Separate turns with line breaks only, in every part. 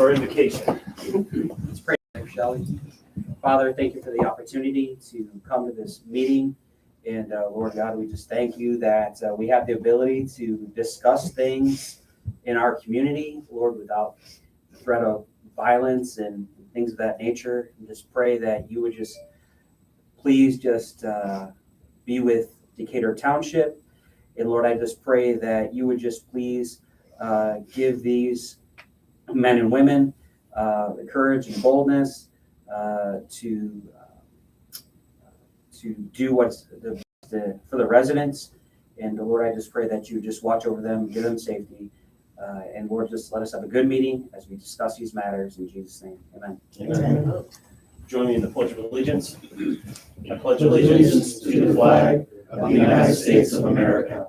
our invocation.
Let's pray, shall we? Father, thank you for the opportunity to come to this meeting. And Lord God, we just thank you that we have the ability to discuss things in our community, Lord, without the threat of violence and things of that nature. And just pray that you would just please just be with Decatur Township. And Lord, I just pray that you would just please give these men and women the courage and boldness to do what's for the residents. And Lord, I just pray that you just watch over them, give them safety. And Lord, just let us have a good meeting as we discuss these matters in Jesus' name. Amen.
Amen. Join me in the Pledge of Allegiance. I pledge allegiance to the flag of the United States of America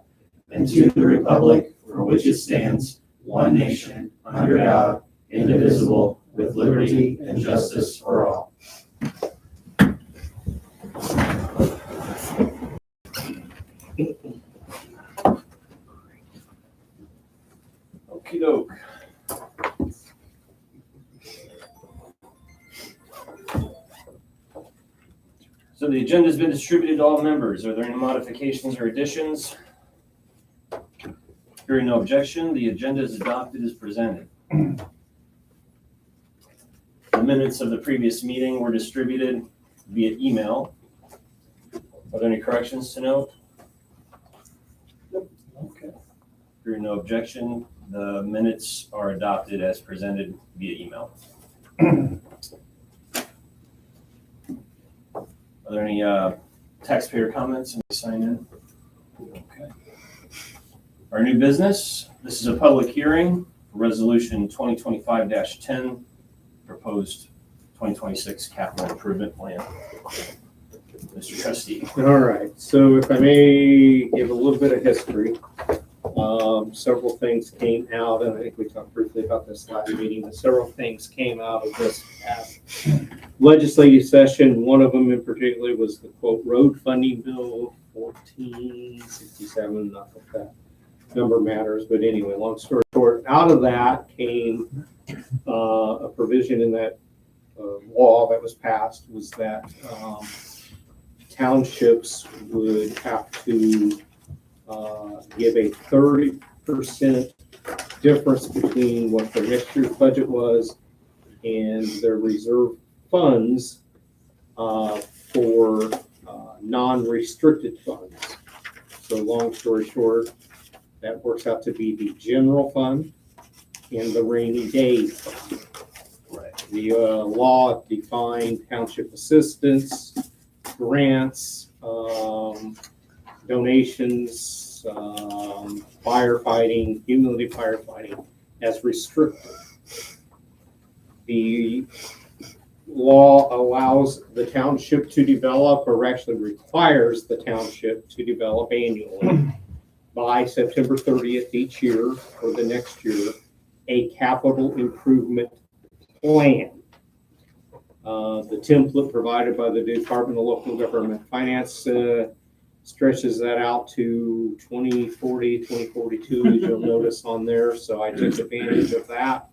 and to the republic for which it stands, one nation, under God, indivisible, with liberty and justice for all. Okie doke. So the agenda has been distributed to all members. Are there any modifications or additions? Hearing no objection, the agenda is adopted as presented. The minutes of the previous meeting were distributed via email. Are there any corrections to note? Okay. Hearing no objection, the minutes are adopted as presented via email. Are there any taxpayer comments? Any sign in? Okay. Our new business. This is a public hearing for Resolution 2025-10, proposed 2026 capital improvement plan. Mr. Trustee.
All right. So if I may give a little bit of history, several things came out, and I think we talked briefly about this last meeting, but several things came out of this past legislative session. One of them in particular was the quote road funding bill 1467, not that that number matters, but anyway, long story short, out of that came a provision in that law that was passed was that townships would have to give a 30% difference between what their next year's budget was and their reserve funds for non-restricted funds. So long story short, that works out to be the general fund and the rainy day fund.
Right.
The law defined township assistance, grants, donations, firefighting, cumulative firefighting as restricted. The law allows the township to develop, or actually requires the township to develop annually by September 30th each year or the next year, a capital improvement plan. The template provided by the Department of Local Government Finance stretches that out to 2040, 2042, as you'll notice on there. So I took advantage of that.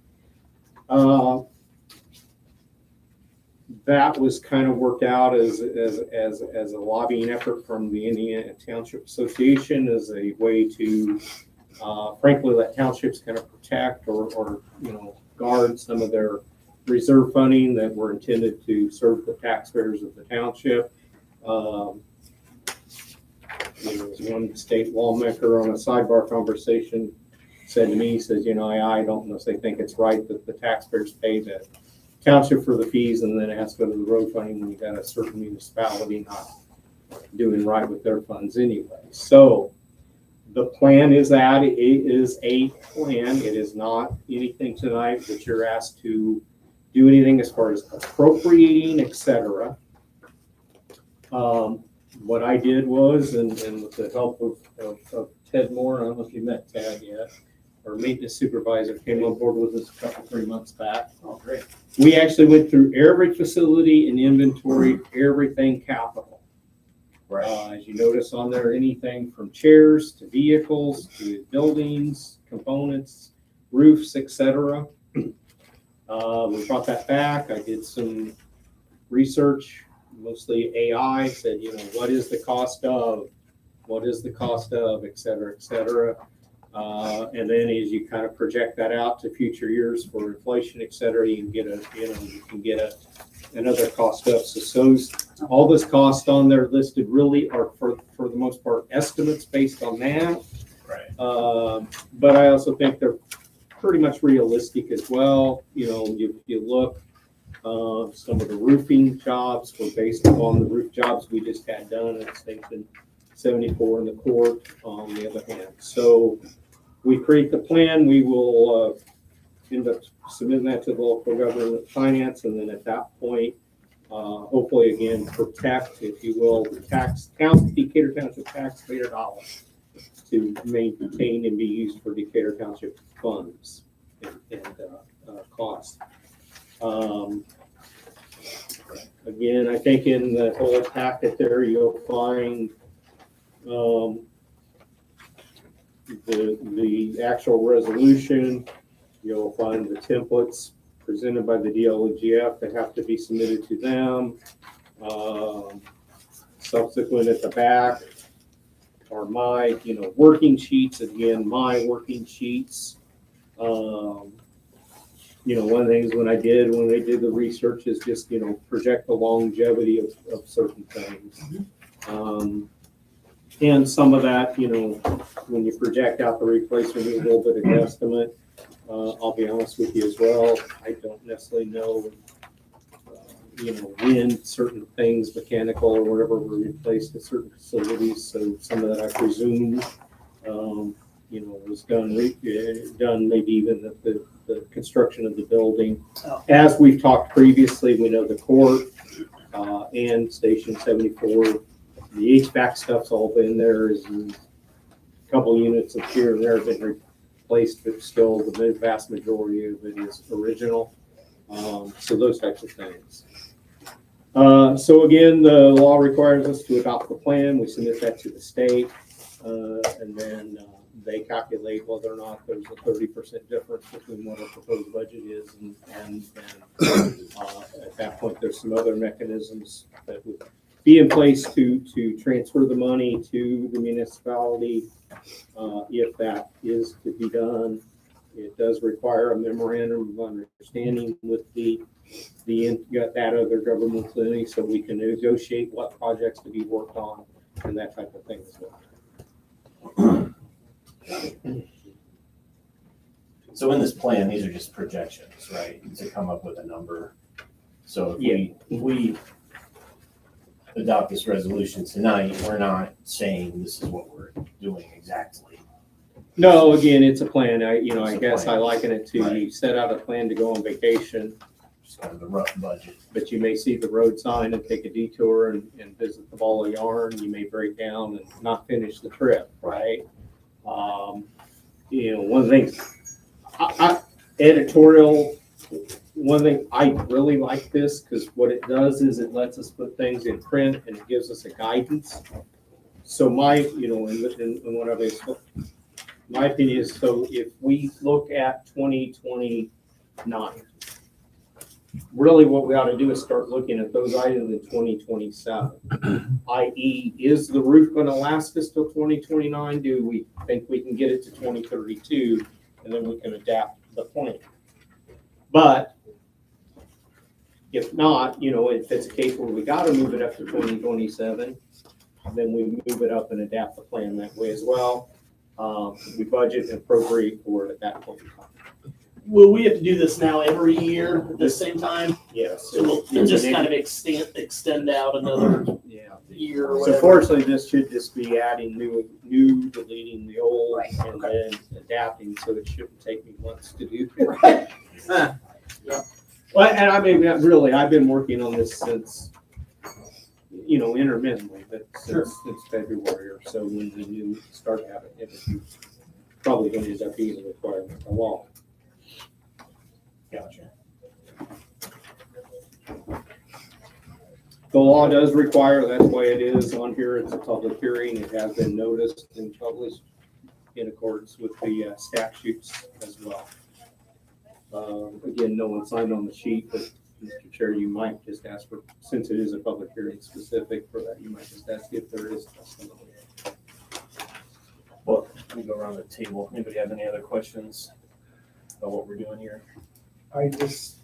That was kind of worked out as a lobbying effort from the Indiana Township Association as a way to, frankly, let townships kind of protect or guard some of their reserve funding that were intended to serve the taxpayers of the township. One state lawmaker on a sidebar conversation said to me, he says, I don't know if they think it's right that the taxpayers pay the township for the fees and then it has to go to the road funding when you got a certain municipality not doing right with their funds anyway. So the plan is that it is a plan. It is not anything tonight that you're asked to do anything as far as appropriating, etc. What I did was, and with the help of Ted Moore, I don't know if you met Ted yet, our maintenance supervisor came on board with us a couple, 3 months back.
Oh, great.
We actually went through every facility and inventoried everything capital.
Right.
As you notice on there, anything from chairs to vehicles to buildings, components, roofs, etc. We brought that back. I did some research, mostly AI, said, what is the cost of, et cetera, et cetera. And then as you kind of project that out to future years for inflation, et cetera, you can get another cost up. So all those costs on there listed really are for the most part estimates based on that.
Right.
But I also think they're pretty much realistic as well. You look, some of the roofing jobs were based upon the roof jobs we just had done at Station 74 in the court on the other hand. So we create the plan, we will end up submitting that to the local government finance, and then at that point, hopefully again, protect, if you will, the Decatur Township taxpayer dollars to maintain and be used for Decatur Township funds and costs. Again, I think in the whole packet there, you'll find the actual resolution. You'll find the templates presented by the DLGF that have to be submitted to them. Subsequent at the back are my, working sheets. Again, my working sheets. One of the things when they did the research is just, project the longevity of certain things. And some of that, when you project out the replacement, a little bit of guesstimate. I'll be honest with you as well. I don't necessarily know, when certain things, mechanical or whatever, were replaced at certain facilities. So some of that I presume, was done maybe even at the construction of the building. As we've talked previously, we know the court and Station 74. The HVAC stuff's all been there. Is a couple units of here and there have been replaced, but still the vast majority of it is original. So those types of things. So again, the law requires us to adopt the plan. We submit that to the state, and then they calculate whether or not there's a 30% difference between what our proposed budget is, and at that point, there's some other mechanisms that would be in place to transfer the money to the municipality if that is to be done. It does require a memorandum of understanding with that other government entity, so we can negotiate what projects to be worked on and that type of thing as well.
So in this plan, these are just projections, right? To come up with a number. So if we adopt this resolution tonight, we're not saying this is what we're doing exactly.
No, again, it's a plan. I guess
plan.
I liken it to you set out a plan to go on vacation,
Just kind of a rough budget.
but you may see the road sign and take a detour and visit the ball of yarn. You may break down and not finish the trip, right? One of the things, editorial, one thing I really like this, because what it does is it lets us put things in print and it gives us a guidance. So my opinion is, so if we look at 2029, really what we ought to do is start looking at those items in 2027, i.e. is the roof going to last us till 2029? Do we think we can get it to 2032 and then we can adapt the plan? But if not, if it's a case where we got to move it up to 2027, then we move it up and adapt the plan that way as well. We budget and appropriate for it at that point in time.
Will we have to do this now every year at the same time?
Yes.
So we'll just kind of extend out another year or
So
whatever?
fortunately, this should just be adding new, deleting the old,
Right,
and
okay.
then adapting, so it shouldn't take me months to do.
Right.
Yeah. Well, and I mean, really, I've been working on this since, intermittently, but since February or so, when the new start having it, probably going to end up being a requirement of law.
Gotcha.
The law does require, that's why it is on here, it's a public hearing, it has been noticed and published in accordance with the statutes as well. Again, no one signed on the sheet, but Mr. Chair, you might just ask for, since it is a public hearing specific for that, you might just ask if there is testimony.
Well, let me go around the table. Anybody have any other questions about what we're doing here?
I just,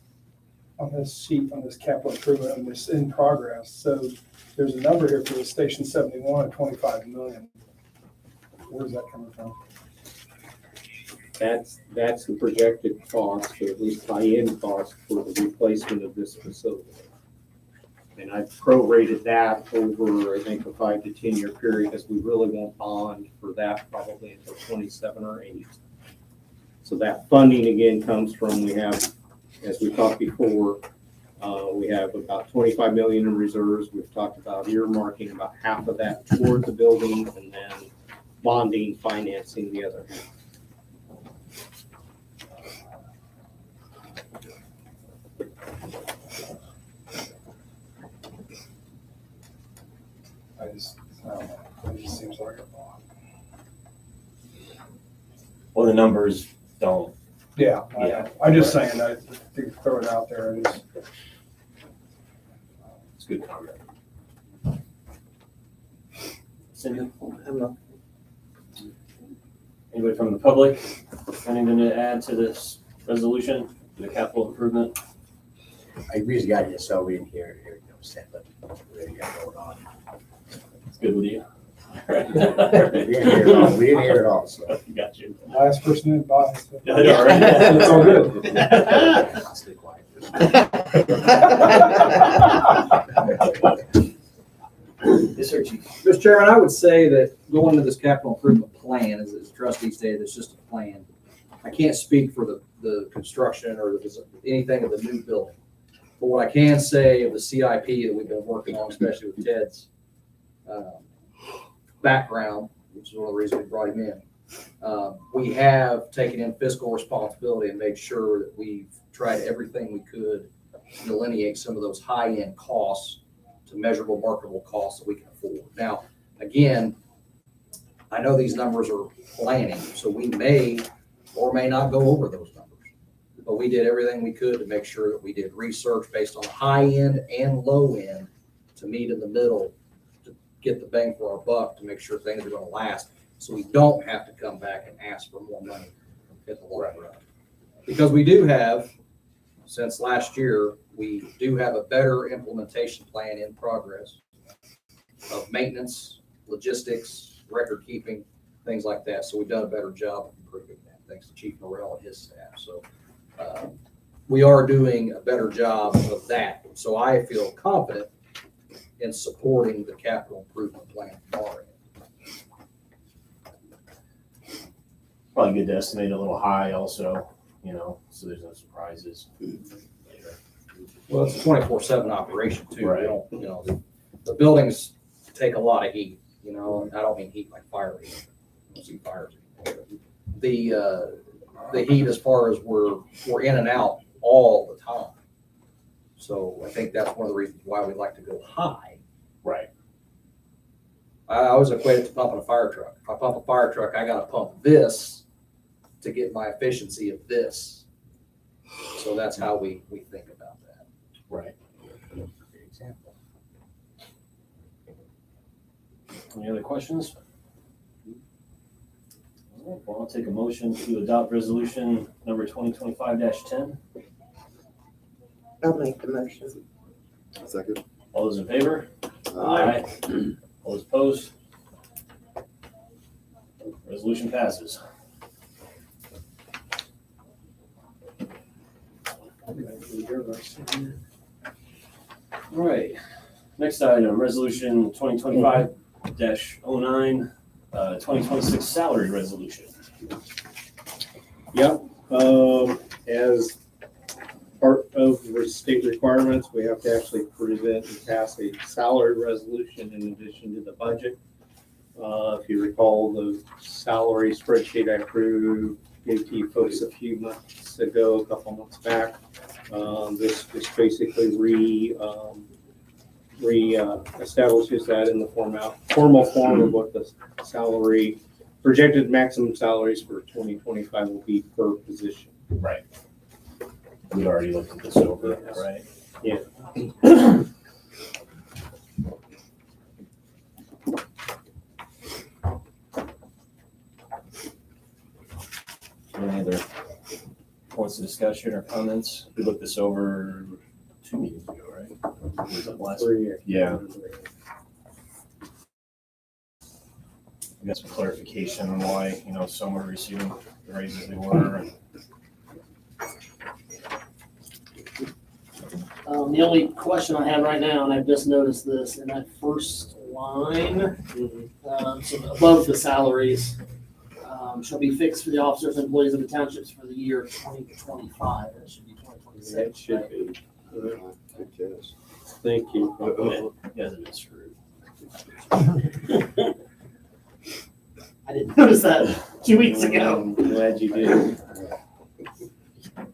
on this sheet, on this capital improvement, on this in progress, so there's a number here for the Station 71 of 25 million. Where's that coming from?
That's the projected cost, or at least tie-in cost for the replacement of this facility. And I've prorated that over, I think, a 5 to 10 year period, because we really won't bond for that probably until 27 or 8. So that funding again comes from, we have, as we talked before, we have about 25 million in reserves. We've talked about earmarking about half of that toward the building, and then bonding, financing the other half.
I just don't know. It just seems like a lot.
Well, the numbers don't.
Yeah,
Yeah.
I'm just saying, I think throw it out there. It is.
It's a good comment. Cindy? Anybody from the public? Anything to add to this resolution, the capital improvement?
I really got you, so we didn't hear said, but we already got going on.
It's good with you.
We didn't hear it all. We didn't hear it all, so.
Got you.
Last person in bias.
Yeah, they are.
It's all good.
I'll stay quiet.
Yes, sir, Chief.
Mr. Chairman, I would say that going into this capital improvement plan, as trustees stated, it's just a plan. I can't speak for the construction or anything of the new building. But what I can say of the CIP that we've been working on, especially with Ted's background, which is one of the reasons we brought him in, we have taken in fiscal responsibility and made sure that we've tried everything we could to delineate some of those high-end costs to measurable, marketable costs that we can afford. Now, again, I know these numbers are planning, so we may or may not go over those numbers. But we did everything we could to make sure that we did research based on high end and low end to meet in the middle to get the bang for our buck, to make sure things are going to last, so we don't have to come back and ask for more money at the long run. Because we do have, since last year, we do have a better implementation plan in progress of maintenance, logistics, record keeping, things like that. So we've done a better job of improving that, thanks to Chief Morrell and his staff. So we are doing a better job of that. So I feel confident in supporting the capital improvement plan from our end.
Probably good to estimate a little high also, so there's no surprises.
Well, it's a 24/7 operation too.
Right.
We don't, the buildings take a lot of heat, and I don't mean heat like fire heat. I don't see fires anymore. The heat as far as we're in and out all the time. So I think that's one of the reasons why we like to go high.
Right.
I always equate it to pumping a fire truck. If I pump a fire truck, I got to pump this to get my efficiency of this. So that's how we think about that.
Right.
Good example.
Any other questions? All right, well, I'll take a motion to adopt resolution number 2025-10.
I'll make the motion.
Second.
All those in favor? Aye. All those opposed? Resolution passes. All right, next item, resolution 2025-09, 2026 salary resolution.
Yep, as part of the state requirements, we have to actually present and pass a salary resolution in addition to the budget. If you recall, the salary spreadsheet I gave to you folks a few months ago, a couple months back. This basically establishes that in the formal form of what the salary, projected maximum salaries for 2025 will be per position.
Right. We'd already looked at this over, right?
Yeah.
Any other points of discussion or comments? We looked this over 2 meetings ago, right? Was it last?
3 years.
Yeah. We got some clarification on why, some were receiving the raises they were. And
The only question I have right now, and I've just noticed this, in that first line, so above the salaries, shall be fixed for the officers and employees of the townships for the year 2025. That should be 2026.
That should
right?
be. Thank you.
you guys have been screwed.
I didn't notice that 2 weeks ago.
I'm glad you did.
Can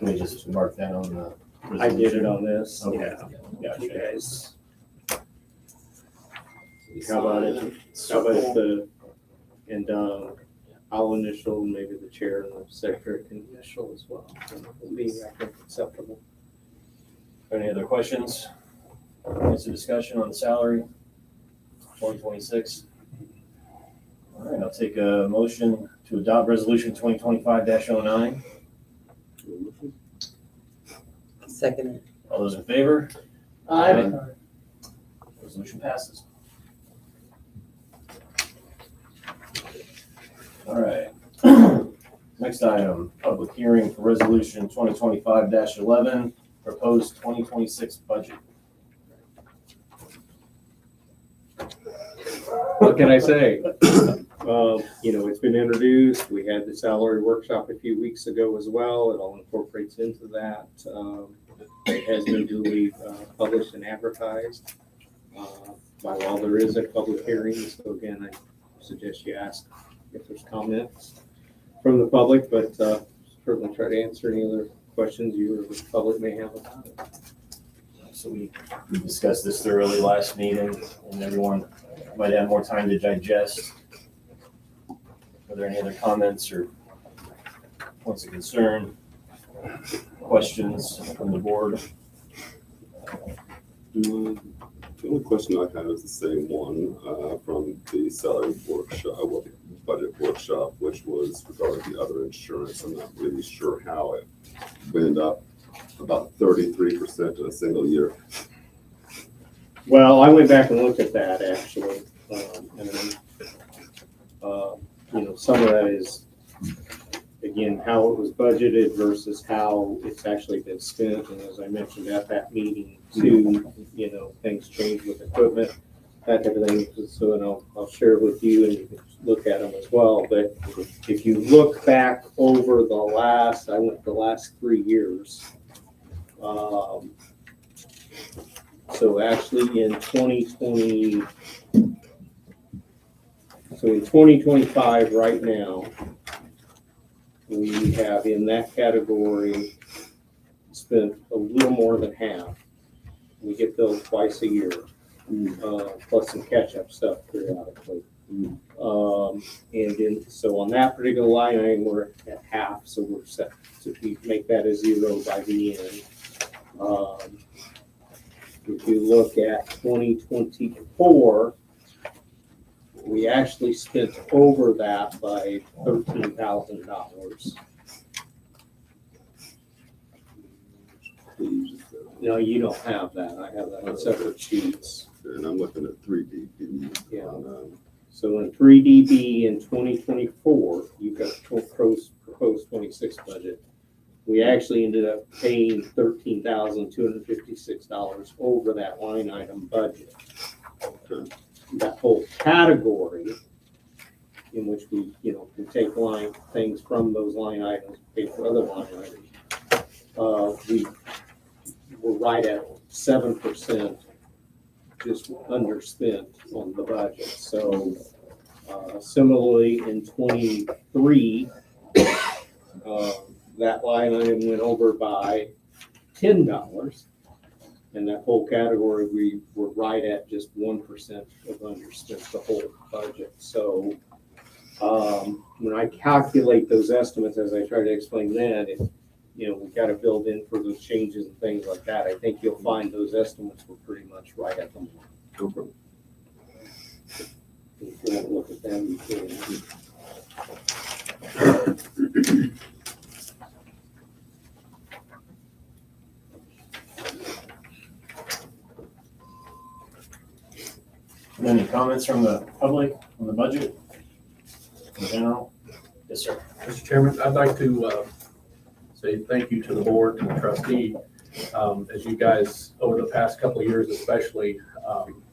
we just mark that on the?
I did it on this.
Okay.
Yeah. You
Gotcha.
guys. How about it? How about the, and I'll initial, maybe the chair and the secretary can initial as well. It'll be, I think, acceptable.
Any other questions? Points of discussion on the salary, 2026? All right, I'll take a motion to adopt resolution 2025-09.
Second.
All those in favor?
Aye.
Resolution passes. All right. Next item, public hearing for resolution 2025-11, proposed 2026 budget.
What can I say? It's been introduced. We had the salary workshop a few weeks ago as well. It all incorporates into that. It has been duly published and advertised. By law, there is a public hearing. So again, I suggest you ask if there's comments from the public, but certainly try to answer any other questions you or the public may have about it.
So we discussed this thoroughly last meeting, and everyone might have more time to digest. Are there any other comments or points of concern, questions from the board?
The only question I have is the same one from the salary workshop, budget workshop, which was regarding the other insurance. I'm not really sure how it went up about 33% in a single year.
Well, I went back and looked at that actually. Some of that is, again, how it was budgeted versus how it's actually been spent. And as I mentioned at that meeting too, things change with equipment, that type of thing. So I'll share it with you and you can look at them as well. But if you look back over the last 3 years, so actually in 2025 right now, we have in that category spent a little more than half. We get billed twice a year, plus some catch-up stuff periodically. So on that particular line item, we're at half, so we're set to make that a zero by the end. If you look at 2024, we actually spent over that by $13,000. No, you don't have that. I have that on separate sheets.
And I'm looking at 3D.
Yeah. So in 3DB in 2024, you've got proposed 26 budget. We actually ended up paying $13,256 over that line item budget.
Okay.
That whole category in which we, can take things from those line items, pay for other line items. We were right at 7%, just underspent on the budget. So similarly in 23, that line item went over by $10. And that whole category, we were right at just 1% of underspent the whole budget. So when I calculate those estimates, as I try to explain that, we got to build in for those changes and things like that. I think you'll find those estimates were pretty much right at the mark.
No problem.
If you want to look at them, you can.
Any comments from the public on the budget in general? Yes, sir.
Mr. Chairman, I'd like to say thank you to the board and the trustee. As you guys, over the past couple of years especially,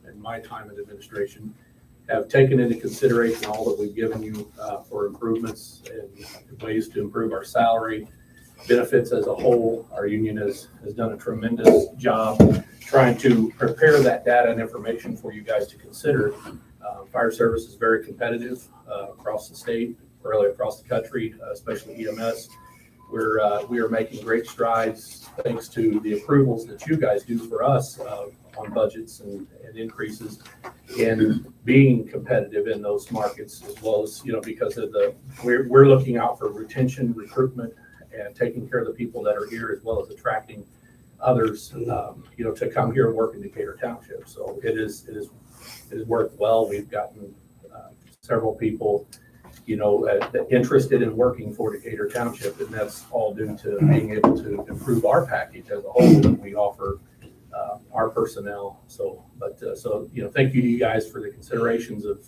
in my time in administration, have taken into consideration all that we've given you for improvements and ways to improve our salary, benefits as a whole. Our union has done a tremendous job trying to prepare that data and information for you guys to consider. Fire service is very competitive across the state, really across the country, especially EMS. We are making great strides thanks to the approvals that you guys do for us on budgets and increases in being competitive in those markets, as well as, because of we're looking out for retention, recruitment, and taking care of the people that are here, as well as attracting others, to come here and work in Decatur Township. So it is worked well. We've gotten several people, interested in working for Decatur Township, and that's all due to being able to improve our package as a whole that we offer our personnel. So thank you to you guys for the considerations of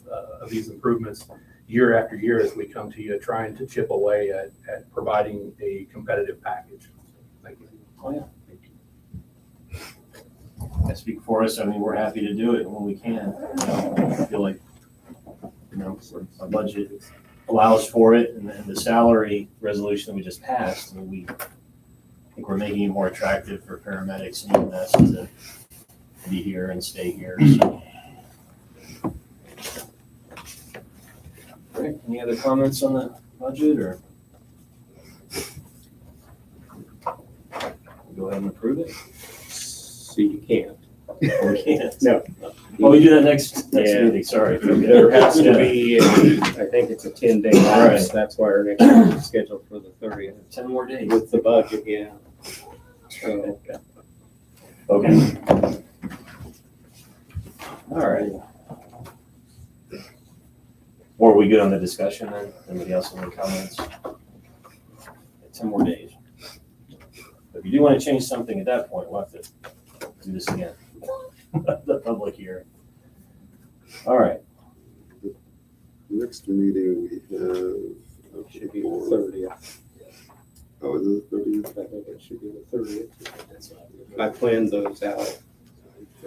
these improvements year after year as we come to you trying to chip away at providing a competitive package. Thank you.
Oh, yeah. Thank you. I speak for us. I mean, we're happy to do it when we can. I feel like, our budget allows for it, and then the salary resolution that we just passed, I think we're making it more attractive for paramedics and EMS to be here and stay here. So. Great. Any other comments on the budget, or go ahead and approve it?
So you can't.
Or we can't?
No.
Oh, we do that next
Yeah.
meeting. Sorry.
There has to be, I think it's a 10-day lapse.
Right.
That's why our next meeting is scheduled for the 30th
10 more days.
with the budget, yeah. So,
Okay. All right. Or are we good on the discussion then? Anybody else have any comments? 10 more days. If you do want to change something at that point, we'll have to do this again. The public hearing. All right.
Next meeting we have.
should be the 30th.
Oh, is it the 30th?
I think it should be the 30th. I planned those out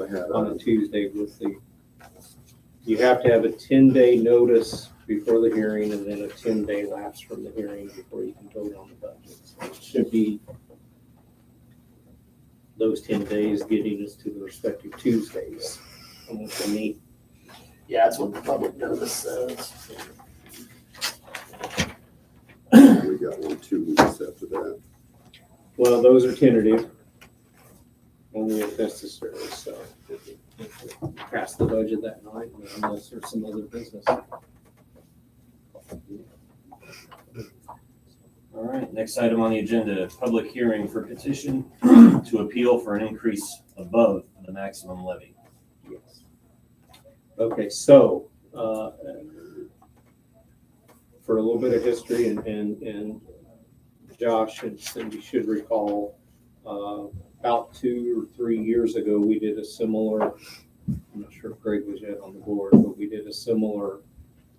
I had,
on a Tuesday you have to have a 10-day notice before the hearing and then a 10-day lapse from the hearing before you can vote on the budget. So it should be those 10 days getting us to the respective Tuesdays on which we meet.
Yeah, that's what the public notice says.
we got 2 weeks after that.
Well, those are tentative, only if necessary, so pass the budget that night unless there's some other business.
All right. Next item on the agenda, public hearing for petition to appeal for an increase above the maximum levy.
Yes. Okay, so for a little bit of history, and Josh and Cindy should recall, about 2 or 3 years ago, we did a similar, I'm not sure if Greg was yet on the board, but we did a similar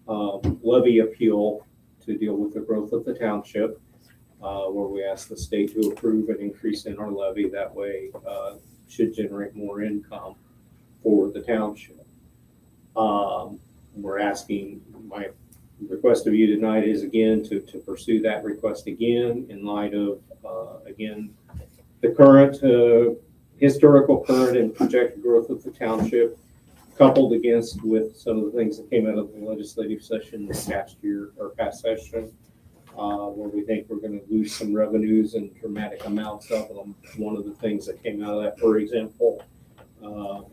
levy appeal to deal with the growth of the township, where we asked the state to approve an increase in our levy. That way, should generate more income for the township. We're asking, my request of you tonight is again to pursue that request again in light of, again, the current, historical current and projected growth of the township, coupled against with some of the things that came out of the legislative session this past year, or past session, where we think we're going to lose some revenues and dramatic amounts of them. One of the things that came out of that, for example,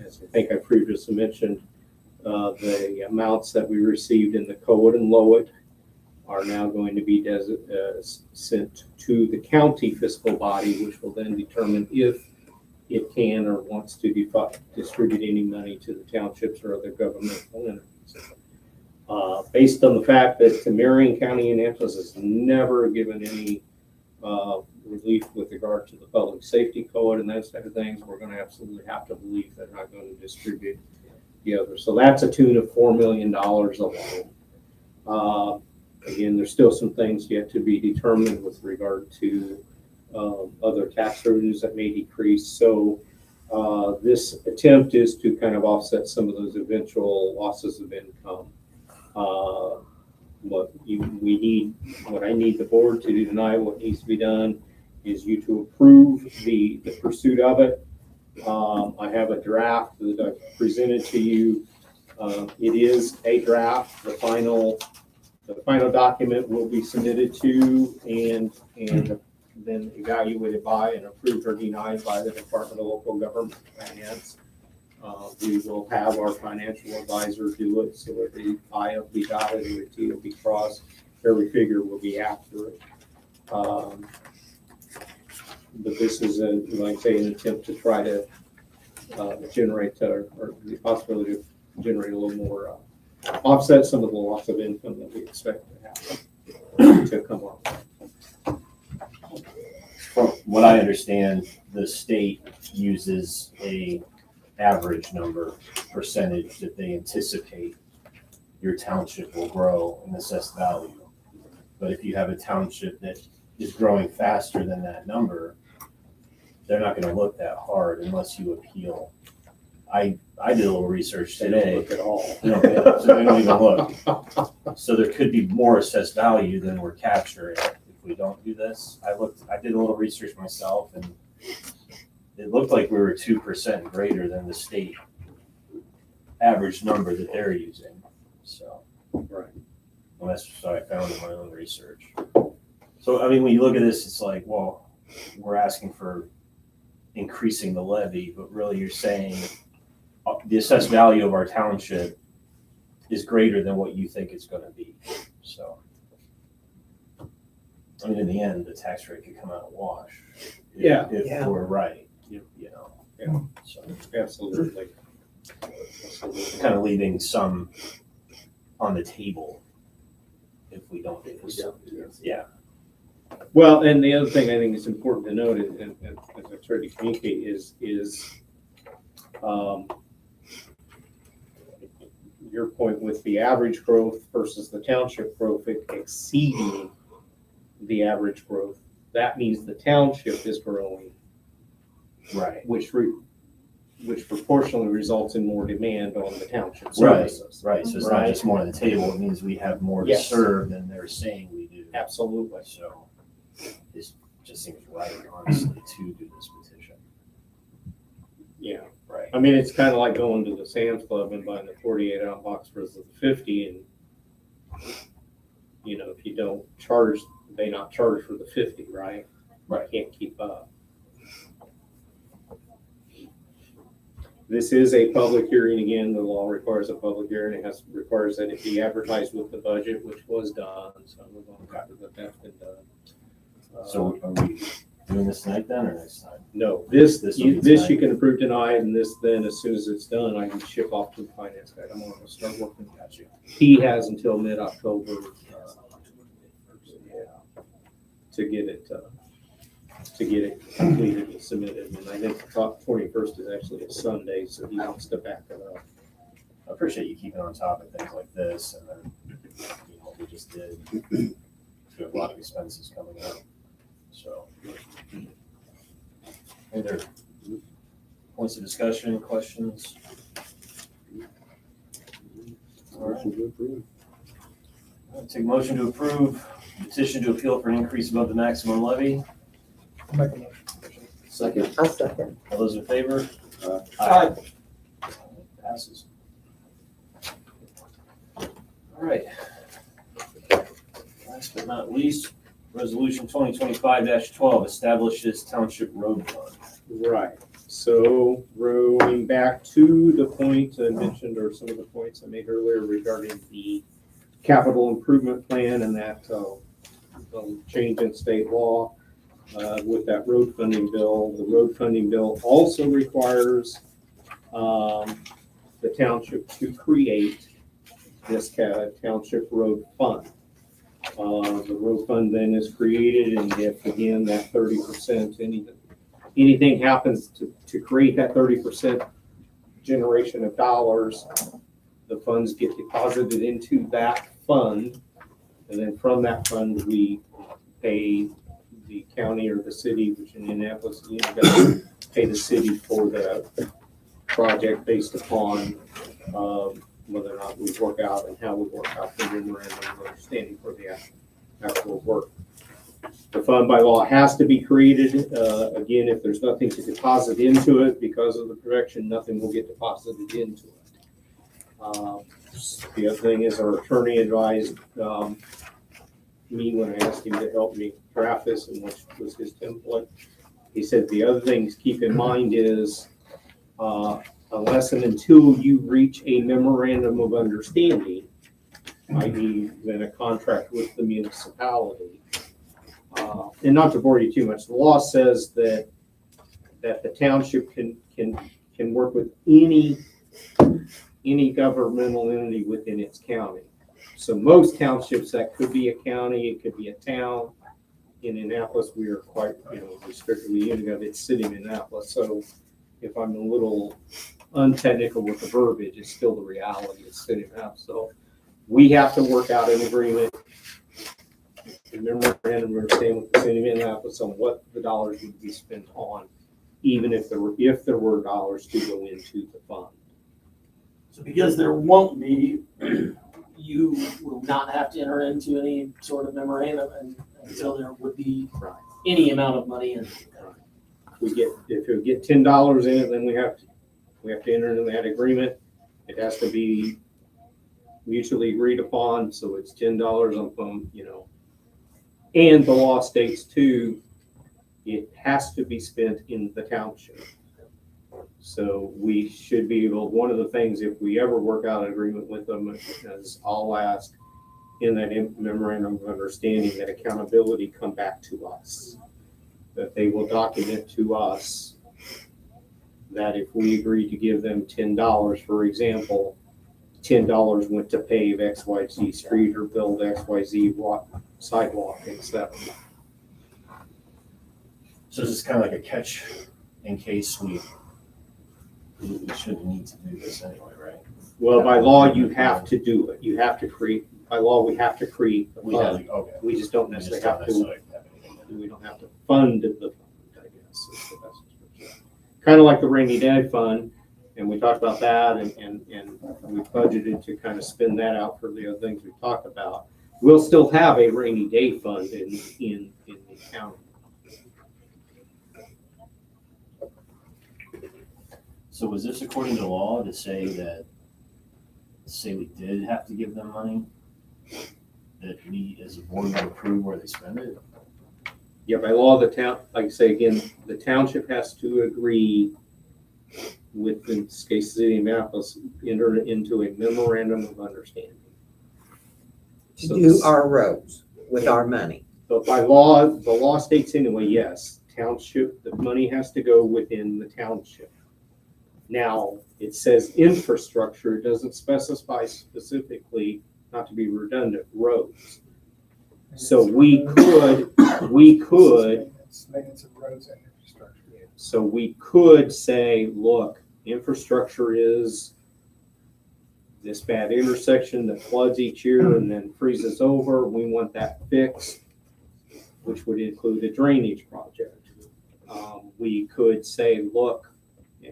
as I think I previously mentioned, the amounts that we received in the COED and LOED are now going to be sent to the county fiscal body, which will then determine if it can or wants to distribute any money to the townships or other governmental entities. Based on the fact that Marion County Annapolis has never given any relief with regard to the public safety code and those type of things, we're going to absolutely have to believe they're not going to distribute the others. So that's a tune of $4 million alone. Again, there's still some things yet to be determined with regard to other tax revenues that may decrease. So this attempt is to kind of offset some of those eventual losses of income. What I need the board to do tonight, what needs to be done is you to approve the pursuit of it. I have a draft that I presented to you. It is a draft. The final document will be submitted to and then evaluated by and approved or denied by the Department of Local Government Finance. We will have our financial advisor do it, so every I will be dotted, every T will be crossed, every figure will be accurate. But this is, like I say, an attempt to try to generate or the possibility of generate a little more, offset some of the loss of income that we expect to happen to come up.
From what I understand, the state uses a average number percentage that they anticipate your township will grow in assessed value. But if you have a township that is growing faster than that number, they're not going to look that hard unless you appeal. I did a little research
They don't
today.
look at all.
So they don't even look. So there could be more assessed value than we're capturing if we don't do this. I did a little research myself, and it looked like we were 2% greater than the state average number that they're using. So,
Right.
well, that's what I found in my own research. So, I mean, when you look at this, it's like, well, we're asking for increasing the levy, but really you're saying the assessed value of our township is greater than what you think it's going to be. So, I mean, in the end, the tax rate could come out a wash. If we're right, you know.
Yeah.
So,
Absolutely.
kind of leaving some on the table if we don't do this. Yeah.
Well, and the other thing I think is important to note, and as I tried to communicate, is your point with the average growth versus the township growth exceeding the average growth. That means the township is growing,
Right.
which proportionally results in more demand on the township
Right.
services.
Right. So it's not just more on the table. It means we have more to
Yes.
serve than they're saying we do.
Absolutely.
So this just seems right, honestly, to do this petition.
Yeah.
Right.
I mean, it's kind of like going to the Sam's Club and buying the 48-ounce box versus the 50, and if you don't charge, they not charge for the 50, right?
Right.
You can't keep up. This is a public hearing. Again, the law requires a public hearing. It requires that it be advertised with the budget, which was done. So we're going to cover that that's been done.
So are we doing this tonight then or next time?
No, this
will be
you
tonight.
can approve tonight, and this then as soon as it's done, I can ship off to the finance guy. I'm going to start working.
Got you.
He has until mid-October to get it completed and submitted. And I think the 21st is actually a Sunday, so he wants to back it up.
I appreciate you keeping on top of things like this, and then we just did. We have a lot of expenses coming up, so. Any other points of discussion, questions? All right. I'll take a motion to approve petition to appeal for an increase above the maximum levy.
Make a motion.
Second.
I'll second.
All those in favor?
Aye.
Passes. All right. Last but not least, Resolution 2025-12 establishes Township Road Fund.
Right. So going back to the point I mentioned, or some of the points I made earlier regarding the capital improvement plan and that change in state law with that road funding bill. The road funding bill also requires the township to create this township road fund. The road fund then is created, and if again that 30%, anything happens to create that 30% generation of dollars, the funds get deposited into that fund, and then from that fund we pay the county or the city, which in Indianapolis, pay the city for the project based upon whether or not we work out and how we work out the memorandum of understanding for the actual work. The fund by law has to be created. Again, if there's nothing to deposit into it because of the projection, nothing will get deposited into it. The other thing is our attorney advised me when I asked him to help me draft this, and which was his template. He said the other thing to keep in mind is unless and until you reach a memorandum of understanding, i.e. then a contract with the municipality. And not to bore you too much, the law says that the township can work with any governmental entity within its county. So most townships, that could be a county, it could be a town. In Indianapolis, we are quite, restricted with Unigov, it's city of Indianapolis. So if I'm a little untechnical with the verbiage, it's still the reality of city of Indianapolis. So we have to work out an agreement, a memorandum of understanding with the city of Indianapolis on what the dollars would be spent on, even if there were dollars to go into the fund.
So because there won't be, you will not have to enter into any sort of memorandum until there would be any amount of money in.
If we get $10 in it, then we have to enter into that agreement. It has to be mutually agreed upon, so it's $10 on, and the law states too, it has to be spent in the township. So we should be able, one of the things, if we ever work out an agreement with them, is I'll ask in that memorandum of understanding that accountability come back to us, that they will document to us that if we agree to give them $10, for example, $10 went to pave XYZ street or build XYZ sidewalk, etc.
So this is kind of like a catch in case we shouldn't need to do this anyway, right?
Well, by law, you have to do it. You have to create, by law, we have to create the
We have,
fund.
okay.
We just don't
We just
necessarily
don't
have to,
necessarily have anything.
we don't have to fund the fund, I guess. Is the best description. Kind of like the rainy day fund, and we talked about that, and we budgeted to kind of spin that out for the other things we talked about. We'll still have a rainy day fund in the county.
So was this according to law to say that, say we did have to give them money, that we as a board would approve where they spend it?
Yeah, by law, the town, like I say again, the township has to agree with, in this case, the city of Indianapolis, enter into a memorandum of understanding.
To do our roads with our money.
But by law, the law states anyway, yes, township, the money has to go within the township. Now, it says infrastructure, it doesn't specify specifically, not to be redundant, roads. So we could,
It's maintenance of roads and infrastructure.
so we could say, look, infrastructure is this bad intersection that floods each year and then freezes over. We want that fixed, which would include a drainage project. We could say, look,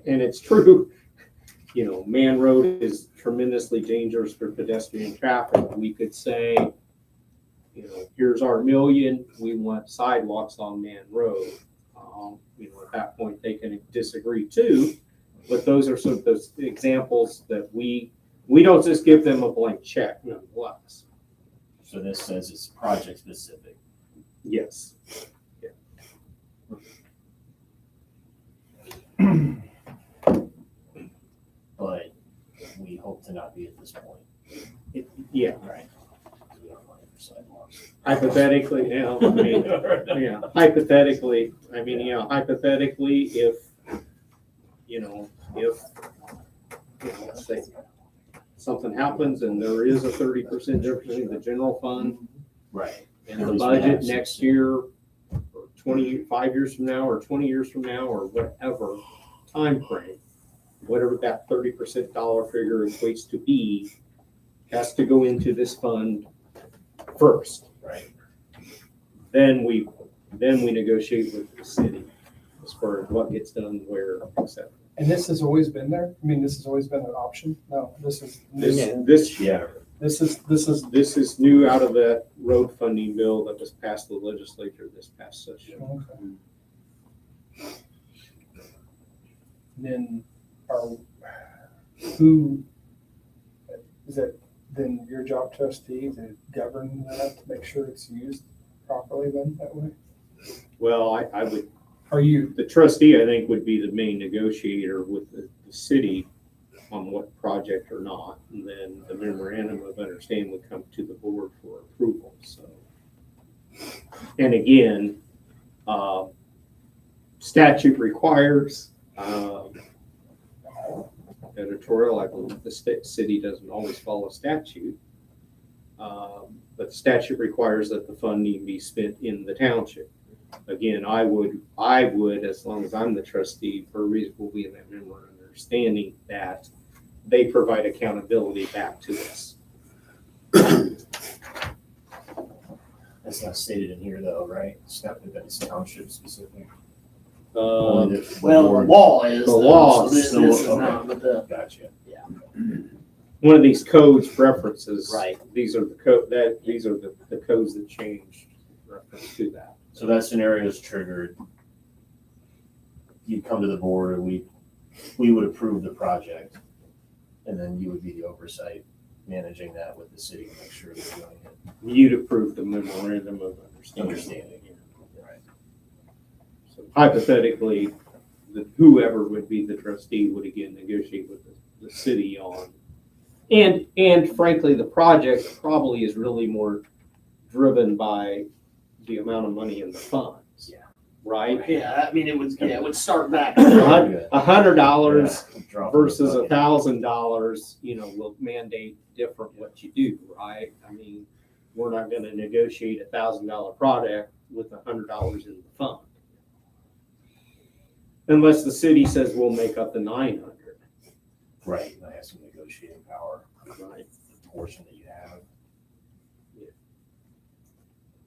and it's true, Man Road is tremendously dangerous for pedestrian traffic. We could say, here's our million, we want sidewalks on Man Road. At that point, they can disagree too, but those are some of those examples that we don't just give them a blank check, nonetheless.
So this says it's project specific.
Yes.
But we hope to not be at this point.
Yeah.
Right.
hypothetically, hypothetically, if, let's say something happens and there is a 30% difference in the general fund
Right.
and the budget next year, or 25 years from now, or 20 years from now, or whatever time frame, whatever that 30% dollar figure equates to be, has to go into this fund first.
Right.
Then we negotiate with the city as far as what gets done, where, etc.
And this has always been there? I mean, this has always been an option? No, this is,
Yeah.
this is,
This is new out of that road funding bill that was passed the legislature this past session.
okay. Then who, is that then your job, trustee, to govern that, to make sure it's used properly then that way?
Well, I would,
Are you,
the trustee, I think, would be the main negotiator with the city on what project or not. And then the memorandum of understanding would come to the board for approval, so. And again, statute requires, editorial, I believe the city doesn't always follow statute. But statute requires that the funding be spent in the township. Again, I would, as long as I'm the trustee, for reasonably in that memorandum of understanding that they provide accountability back to us.
That's not stated in here though, right? It's not that it's township specific.
Well, the law is.
The law
So this
still-
is
okay.
not, but the,
Gotcha.
One of these codes references.
Right.
These are the the codes that changed reference to that.
So that scenario is triggered. You'd come to the board and we would approve the project. And then you would be the oversight managing that with the city to make sure they're doing it.
You'd approve the memorandum of understanding.
Right.
So hypothetically, whoever would be the trustee would again negotiate with the city on. And frankly, the project probably is really more driven by the amount of money in the funds.
Yeah.
Right?
yeah, I mean, it would start back.
$100
Drop
versus
the bucket.
$1,000, will mandate different what you do, right? I mean, we're not gonna negotiate a $1,000 product with $100 in the fund. Unless the city says we'll make up the 900.
Right, I have some negotiating power,
Right.
the portion that you have.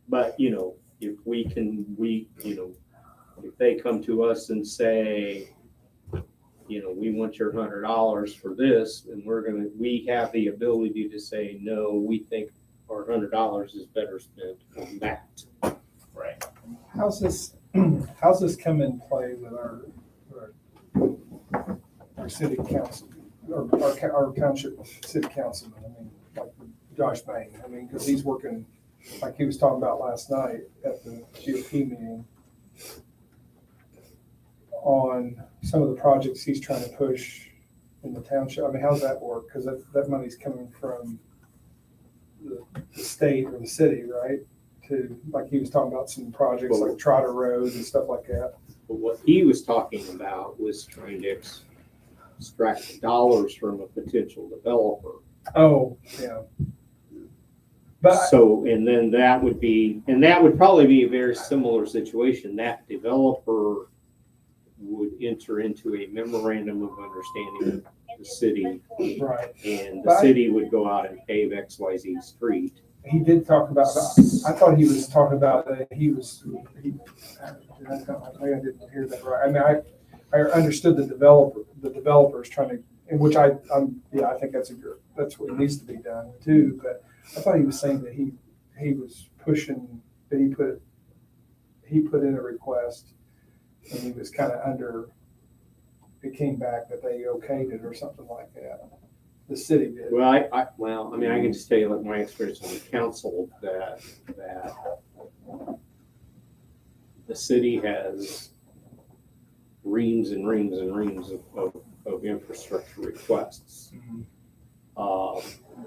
But, if if they come to us and say, we want your $100 for this, and we have the ability to say, no, we think our $100 is better spent on that.
Right.
how's this come in play with our city council, or our township city councilman? I mean, like Josh Bain, I mean, because he's working, like he was talking about last night at the GOP meeting, on some of the projects he's trying to push in the township. I mean, how's that work? Because that money's coming from the state or the city, right? To, like he was talking about some projects like Trotter Road and stuff like that.
But what he was talking about was trying to extract dollars from a potential developer.
Oh, yeah. But
So, and then that would probably be a very similar situation. That developer would enter into a memorandum of understanding with the city,
right,
and the city would go out and pave XYZ street.
he did talk about. I thought he was talking about that. He, I didn't hear that right. I mean, I understood the developer is trying to, in which I think that's what needs to be done too. But I thought he was saying that he was pushing, that he put in a request, and he was kind of it came back that they okayed it or something like that. The city did.
Well, I can just tell you, like, my experience on the council, that the city has reams and reams and reams of infrastructure requests.
Mhm.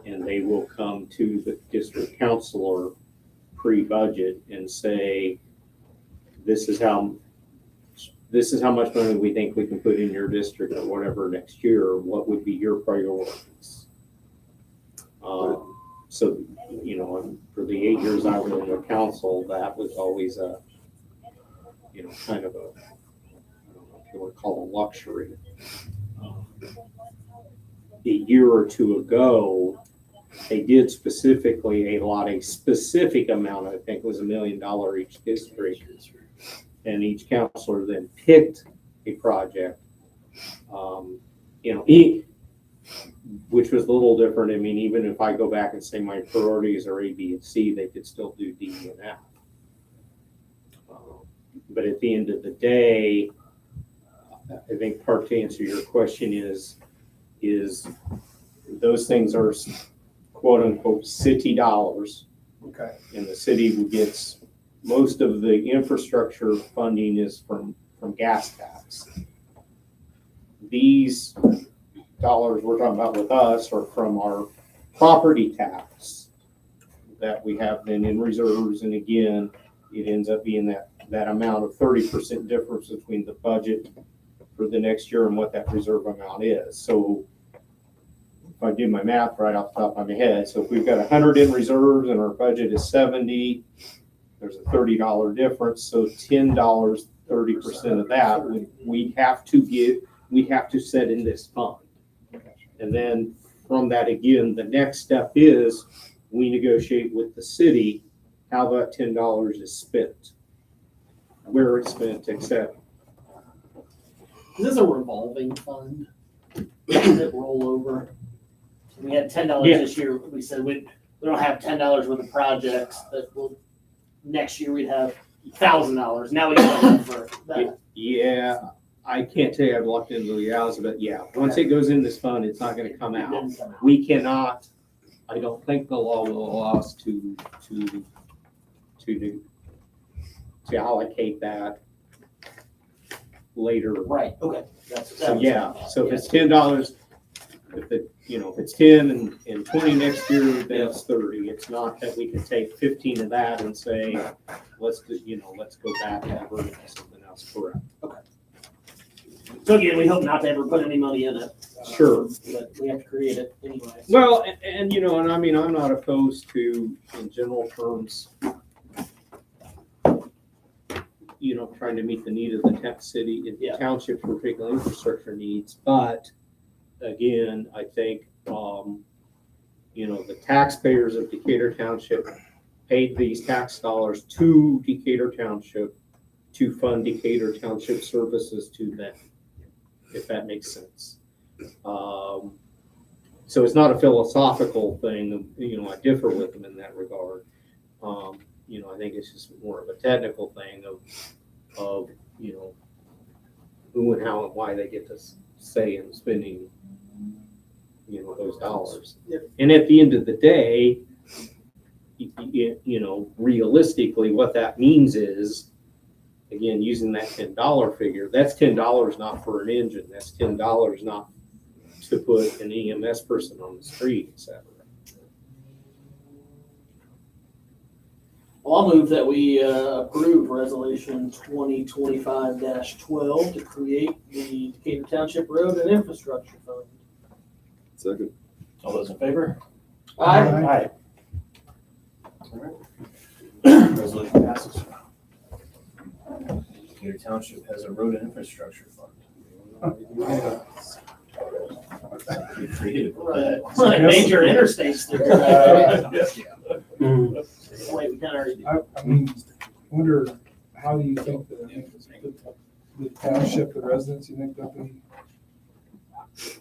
And they will come to the district councilor pre-budget and say, this is how much money we think we can put in your district or whatever next year, what would be your priorities? So, you know, for the 8 years I was on the council, that was always a, you know, kind of a, I don't know if you want to call it luxury. A year or two ago, they did specifically allot a specific amount, I think it was $1 million each district. And each counselor then picked a project, you know, which was a little different. I mean, even if I go back and say my priorities are A, B, and C, they could still do D and F. But at the end of the day, I think part to answer your question is those things are quote unquote city dollars.
Okay.
And the city gets most of the infrastructure funding is from gas tax. These dollars we're talking about with us are from our property tax that we have then in reserves. And again, it ends up being that amount of 30% difference between the budget for the next year and what that reserve amount is. So if I do my math right off the top of my head, so if we've got 100 in reserves and our budget is 70, there's a $30 difference. So $10, 30% of that we have to set in this fund. And then from that, again, the next step is we negotiate with the city how that $10 is spent, where it's spent, etc.
Is this a revolving fund? Does it roll over? We had $10 this year. We said we don't have $10 worth of projects, but next year we'd have $1,000. Now we have for that.
Yeah, I can't tell you I've looked into the hours, but yeah, once it goes in this fund, it's not going to come out. We cannot. I don't think the law will allow us to allocate that later.
Right. Okay.
So yeah. So if it's $10, if it's 10 and 20 next year, then it's 30. It's not that we can take 15 of that and say, let's go back and convert it to something else. Correct.
Okay. So again, we hope not to ever put any money in it.
Sure.
But we have to create it anyway.
Well, and I mean, I'm not opposed to, in general terms, trying to meet the need of the city, township for particular infrastructure needs. But again, I think, the taxpayers of Decatur Township paid these tax dollars to Decatur Township to fund Decatur Township services to them, if that makes sense. So it's not a philosophical thing. I differ with them in that regard. I think it's just more of a technical thing of who and how and why they get to say in spending, those dollars.
Yep.
And at the end of the day, realistically, what that means is, again, using that $10 figure, that's $10 not for an engine. That's $10 not to put an EMS person on the street, etc.
Well, I'll move that we approve resolution 2025-12 to create the Decatur Township Road and Infrastructure Fund.
Second.
All those in favor?
Aye.
Aye. All right. Resolution passes. Decatur Township has a road and infrastructure fund. Creative.
Right. Major interstates through there. Wait, we kind of already do.
I mean, wonder, how do you think the township, the residents, you think they'll be?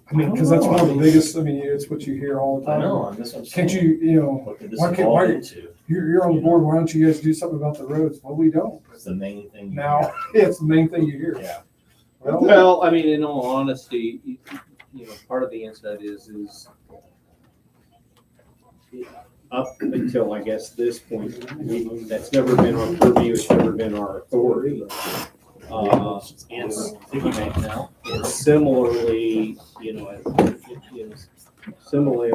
I mean, because that's one of the biggest, it's what you hear all the
I
time.
know, this one's.
Can't you,
What could this
why can't-
evolve
why-
into?
you're on the board, why don't you guys do something about the roads? Well, we don't.
It's the main thing.
Now, it's the main thing you hear.
Yeah.
Well, I mean, in all honesty, part of the answer to that is up until, I guess, this point, that's never been our purview, it's never been our authority. And similarly, I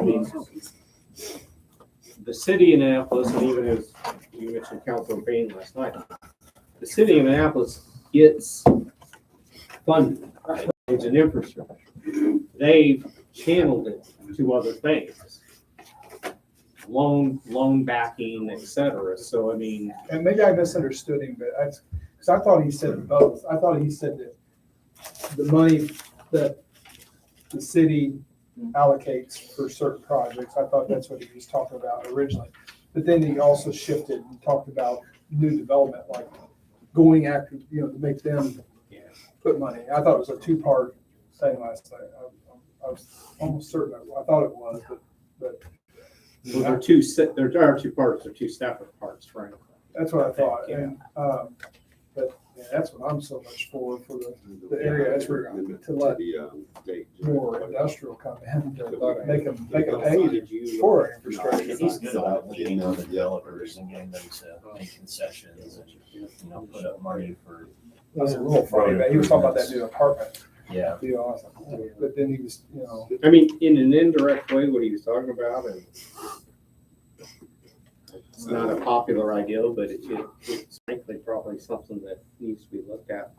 mean, the city of Annapolis, and even as you mentioned Councilor Payne last night, the city of Annapolis gets funding, roads and infrastructure. They've channeled it to other things. Loan backing, et cetera. So, I mean.
And maybe I misunderstood him, but because I thought he said both. I thought he said that the money that the city allocates for certain projects, I thought that's what he was talking about originally. But then he also shifted and talked about new development, like going after, to make them put money. I thought it was a two-part thing last night. I was almost certain, I thought it was, but.
Well, there are two parts, they're two separate parts, right?
That's what I thought, and, but yeah, that's what I'm so much for the area, that's where, to let more industrial come in, to make them pay for our infrastructure.
He's good about leaning on the developers and getting them to make concessions and, put up money for.
That's a little funny, but he was talking about that new apartment.
Yeah.
Deal, but then he was,
I mean, in an indirect way, what he was talking about, and it's not a popular idea, but it's frankly probably something that needs to be looked at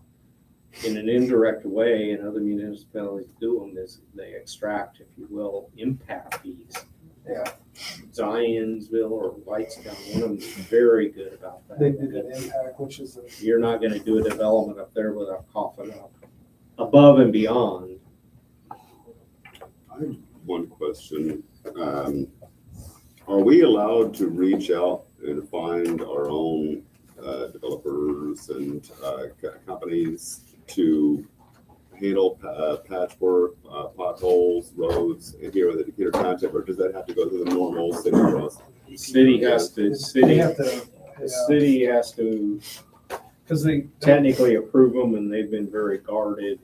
in an indirect way, and other municipalities do them, is they extract, if you will, impact fees.
Yeah.
Zionsville or Whitestown, one of them is very good about that.
they did an impact, which is
You're not gonna do a development up there without coughing up above and beyond.
I have one question. Are we allowed to reach out and find our own developers and companies to handle patchwork, potholes, roads here in the Decatur Township, or does that have to go through the normal city process?
City has to,
they have to,
the city has to
because they
technically approve them, and they've been very guarded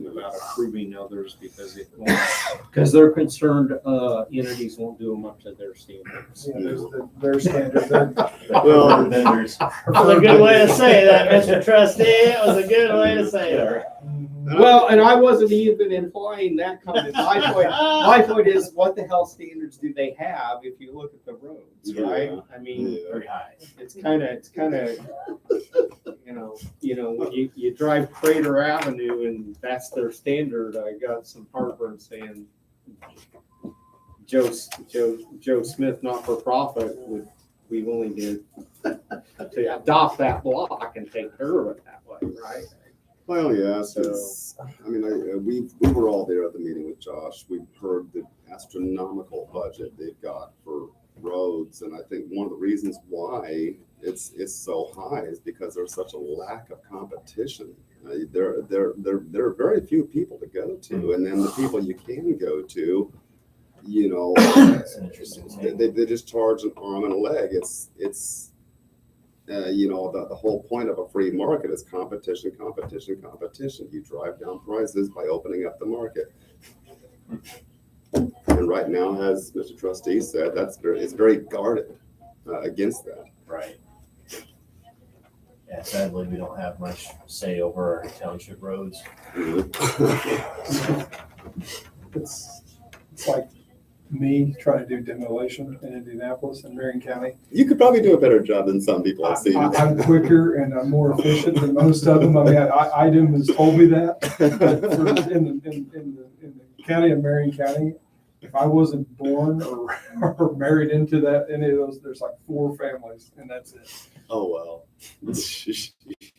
about approving others because they're concerned entities won't do them up to their standards.
there's their standard.
Well, vendors.
That was a good way to say that, Mr. Trustee. It was a good way to say that.
Well, and I wasn't even implying that comment. My point is, what the hell standards do they have if you look at the roads, right? I mean,
Very high.
it's kind of, when you drive Crater Avenue and that's their standard, I got some heartburn saying Joe Smith, not for profit, would be willing to adopt that block and take care of it that way, right?
Well, yeah, we were all there at the meeting with Josh. We heard the astronomical budget they've got for roads, and I think one of the reasons why it's so high is because there's such a lack of competition. There are very few people to go to, and then the people you can go to,
That's an interesting thing.
they just charge an arm and a leg. It's the whole point of a free market is competition. You drive down prices by opening up the market. And right now, as Mr. Trustee said, it's very guarded against that.
Right. Yeah, sadly, we don't have much say over our township roads.
It's like me trying to do demolition in Indianapolis and Marion County.
You could probably do a better job than some people I've seen.
I'm quicker and I'm more efficient than most of them. I mean, IDEM has told me that. But in the county of Marion County, if I wasn't born or married into any of those, there's like 4 families and that's it.
Oh, wow.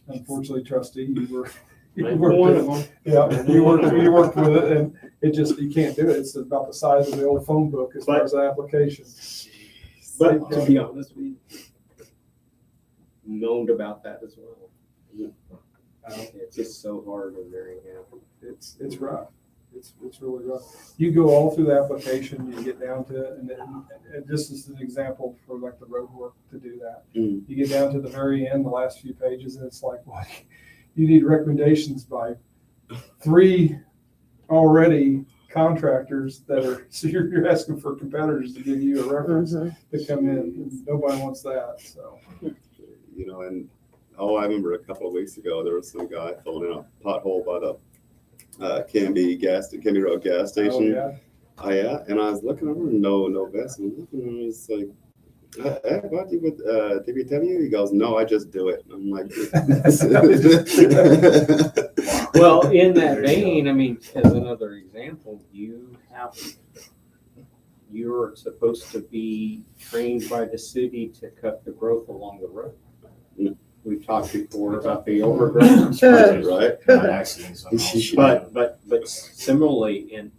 Unfortunately, Trustee, you were
One of them.
Yeah, you worked with it, and you can't do it. It's about the size of the old phone book as far as the application.
But to be honest, we moaned about that as well. It's just so hard in Marion County.
It's rough. It's really rough. You go all through the application, you get down to it, and this is an example for like the road work to do that.
Mm.
You get down to the very end, the last few pages, and it's like, well, you need recommendations by 3 already contractors that are, so you're asking for competitors to give you a reference to come in, and nobody wants that, so.
And I remember a couple of weeks ago, there was some guy filling in a pothole by the Canby Road gas station.
Oh, yeah.
Oh, yeah. And I was looking over, no vest. And looking, and I was like, I bought you with DBW? He goes, no, I just do it. I'm like,
Well, in that vein, I mean, as another example, you're supposed to be trained by the city to cut the growth along the road.
Mm.
We've talked before about the overgrowth.
right?
Not accidents.
But similarly,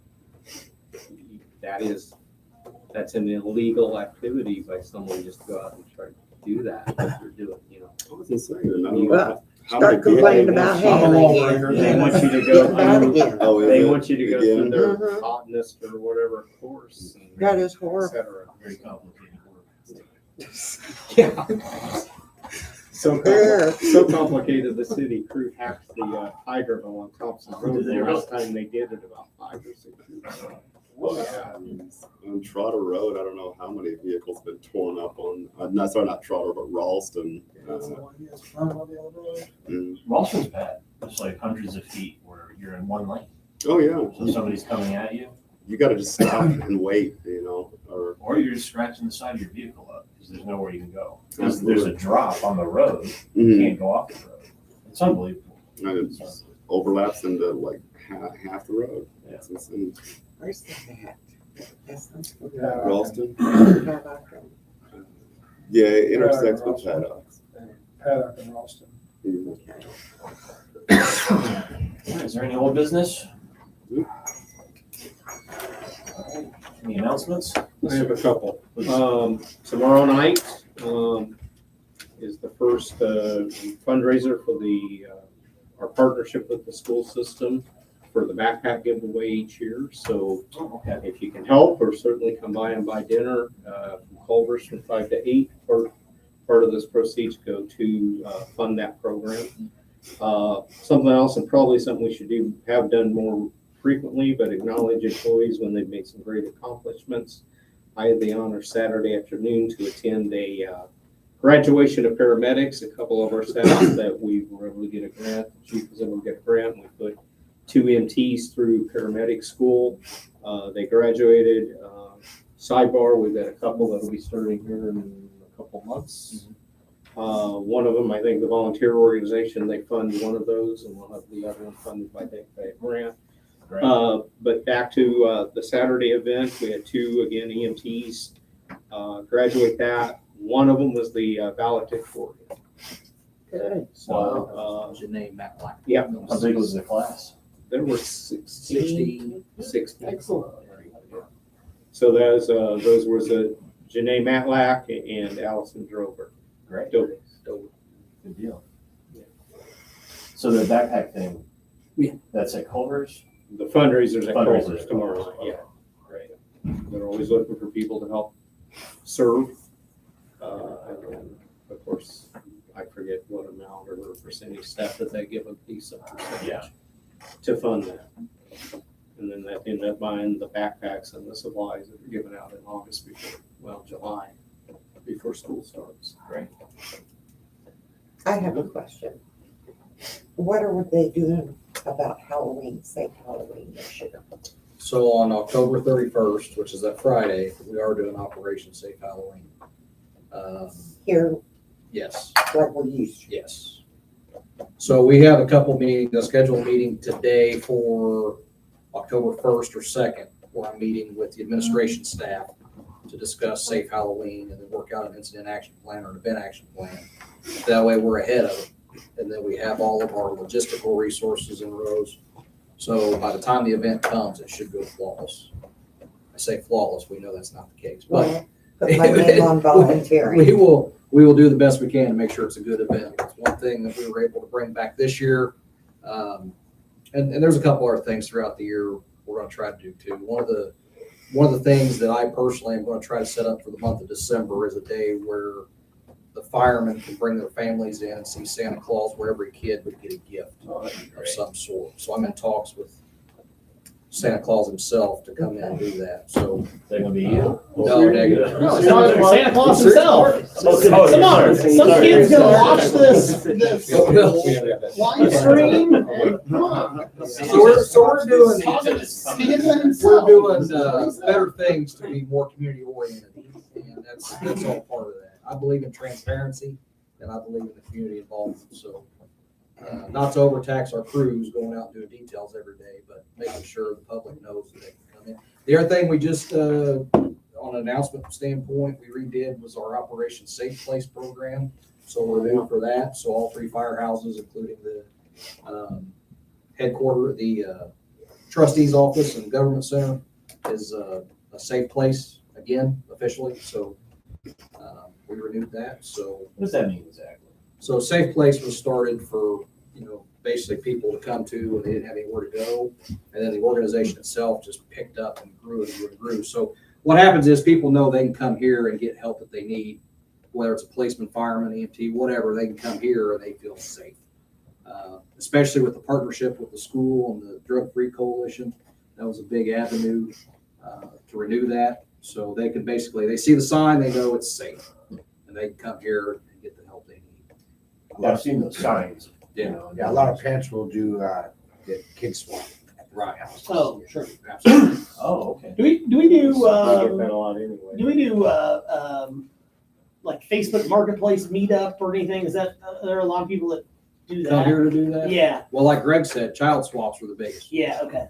that's an illegal activity by someone just go out and try to do that. If they're doing,
I wasn't saying it. I don't know
Well,
how
start
many
complaining
vehicles-
about
I'm a
handling
lawbreaker.
it.
they want you to
Get
go
bad
through,
again.
Oh, is
they
it?
want you to go
Again?
through their
Mhm.
botanist or whatever course. and
That is
et
horrible.
cetera.
Very complicated work.
Yeah. So
Yeah.
so complicated, the city crew hacked the hydrant on Thompson Road.
Did they
The
really?
last time they did it about 5 or 6 years ago.
Yeah, on Trotter Road, I don't know how many vehicles been torn up on, not Trotter, but Ralston. Mm.
Ralston's bad. It's like hundreds of feet where you're in one lane.
Oh, yeah.
So somebody's coming at you,
You gotta just stop and wait, or,
or you're just scratching the side of your vehicle up because there's nowhere you can go. There's a drop on the road. You
Mhm.
can't go off the road. It's unbelievable.
and it overlaps into like half the road.
Yeah.
It's insane.
Where's the hat? That sounds familiar.
Ralston?
Paddock.
Yeah, it intersects with
Ralston.
Paddocks.
Paddock and Ralston.
Mhm.
Is there any old business? Any announcements?
I have a couple. Tomorrow night is the first fundraiser for our partnership with the school system for the backpack giveaway each year. So
Oh, okay.
if you can help, or certainly come by and buy dinner from Culver's from 5 to 8. Part of those proceeds go to fund that program. Something else, and probably something we should have done more frequently, but acknowledge employees when they've made some great accomplishments. I had the honor Saturday afternoon to attend a graduation of paramedics. A couple of our staff that we were able to get a grant, the chief was able to get a grant. We put 2 MTs through paramedic school. They graduated. Sidebar, we've got a couple that will be starting here in a couple months. One of them, I think the volunteer organization, they fund one of those, and we'll have the other one funded by a grant.
Great.
But back to the Saturday event, we had 2, again, EMTs graduate that. One of them was the valedictorian.
Good.
So,
Janae Matlack.
yeah,
How big was the class?
there were
60.
60.
Excellent.
So those was Janae Matlack and Allison Drover.
Great.
Dover.
Good deal. So the backpack thing, that's at Culver's?
The fundraisers at
Fundraisers.
Culver's tomorrow night, yeah.
Great.
They're always looking for people to help serve. And then, of course, I forget what amount or percentage staff that they give a piece of percentage
Yeah.
to fund that. And then that ended up buying the backpacks and the supplies that are given out in August July, before school starts.
Great.
I have a question. What are they doing about Halloween, Safe Halloween this year?
So on October 31st, which is that Friday, we are doing Operation Safe Halloween.
Here,
Yes,
like we used to.
yes. So we have a couple meetings, a scheduled meeting today for October 1st or 2nd, where I'm meeting with the administration staff to discuss Safe Halloween and then work out an incident action plan or an event action plan. That way we're ahead of it. And then we have all of our logistical resources in rows. So by the time the event comes, it should go flawless. I say flawless, we know that's not the case, but
Well, put my name on volunteering.
we will do the best we can to make sure it's a good event. It's one thing that we were able to bring back this year. And there's a couple other things throughout the year we're going to try to do too. One of the things that I personally am going to try to set up for the month of December is a day where the firemen can bring their families in and see Santa Claus, where every kid would get a gift of some sort. So I'm in talks with Santa Claus himself to come in and do that. So
They're gonna be you?
no negative.
No, it's not Santa Claus himself. Come on, some kid's gonna watch this live stream. Come on.
So we're doing
Santa
we're
himself.
doing better things to be more community oriented, and That's all part of that. I believe in transparency and I believe in the community involvement, so. Not to overtax our crews going out and doing details every day, but making sure the public knows that they can come in. The other thing we just, on an announcement standpoint, we redid was our Operation Safe Place program. So we're new for that. So all 3 firehouses, including the headquarters, the trustee's office and government center is a safe place again, officially. So we renewed that. So
What does that mean exactly?
so Safe Place was started for, basically people to come to when they didn't have anywhere to go. And then the organization itself just picked up and grew and grew and grew. So what happens is people know they can come here and get help that they need, whether it's a policeman, fireman, EMT, whatever, they can come here and they feel safe. Especially with the partnership with the school and the Drug-Free Coalition. That was a big avenue to renew that. So they can basically, they see the sign, they know it's safe. And they can come here and get the help they need.
Yeah, I've seen those signs.
Yeah.
Yeah, a lot of parents will do, the kids swap.
Right.
Oh, sure.
Absolutely.
Oh, okay.
Do we do,
We get that a lot anyway.
do we do, like Facebook Marketplace meetup or anything? Is that, there are a lot of people that do
Come
that?
here to do that?
Yeah,
Well, like Greg said, child swaps were the biggest.
yeah, okay,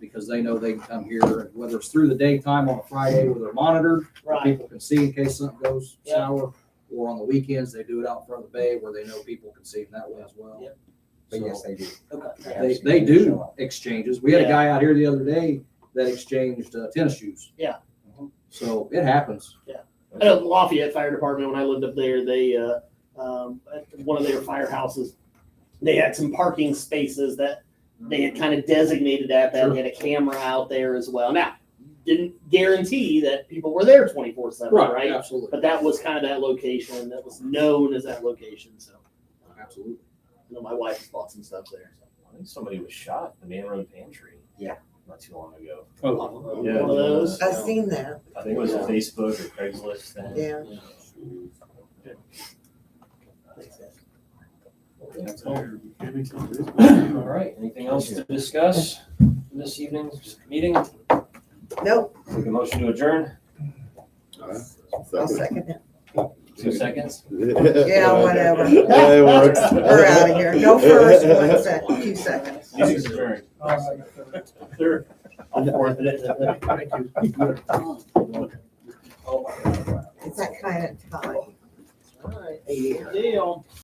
Because they know they can come here, and whether it's through the daytime on a Friday where they're monitored,
right.
people can see in case something goes
Yeah.
sour, or on the weekends, they do it out in front of the bay where they know people can see them that way as well.
Yep.
But
So
yes, they do.
They, they do exchanges. We had a guy out here the other day that exchanged tennis shoes.
Yeah.
So it happens.
I know Lafayette Fire Department, when I lived up there, they, at one of their firehouses, they had some parking spaces that they had kind of designated at that. They had a camera out there as well. Now, didn't guarantee that people were there 24/7, right?
Absolutely.
But that was kind of that location that was known as that location. So
Absolutely.
I know my wife has bought some stuff there.
I think somebody was shot in the main road pantry.
Yeah.
Not too long ago.
Oh,
Yeah.
One of those.
I've seen that,
I think it was a Facebook or Craigslist thing.
yeah.
That's all. All right, anything else to discuss in this evening's meeting?
Nope,
Take a motion to adjourn,
I'll second it.
2 seconds.
Yeah, whatever.
It works.
We're out of here. No first, 1 second, 2 seconds.
Meeting's adjourned. Third. I'll fourth it.
It's that kind of time.
All right. Deal.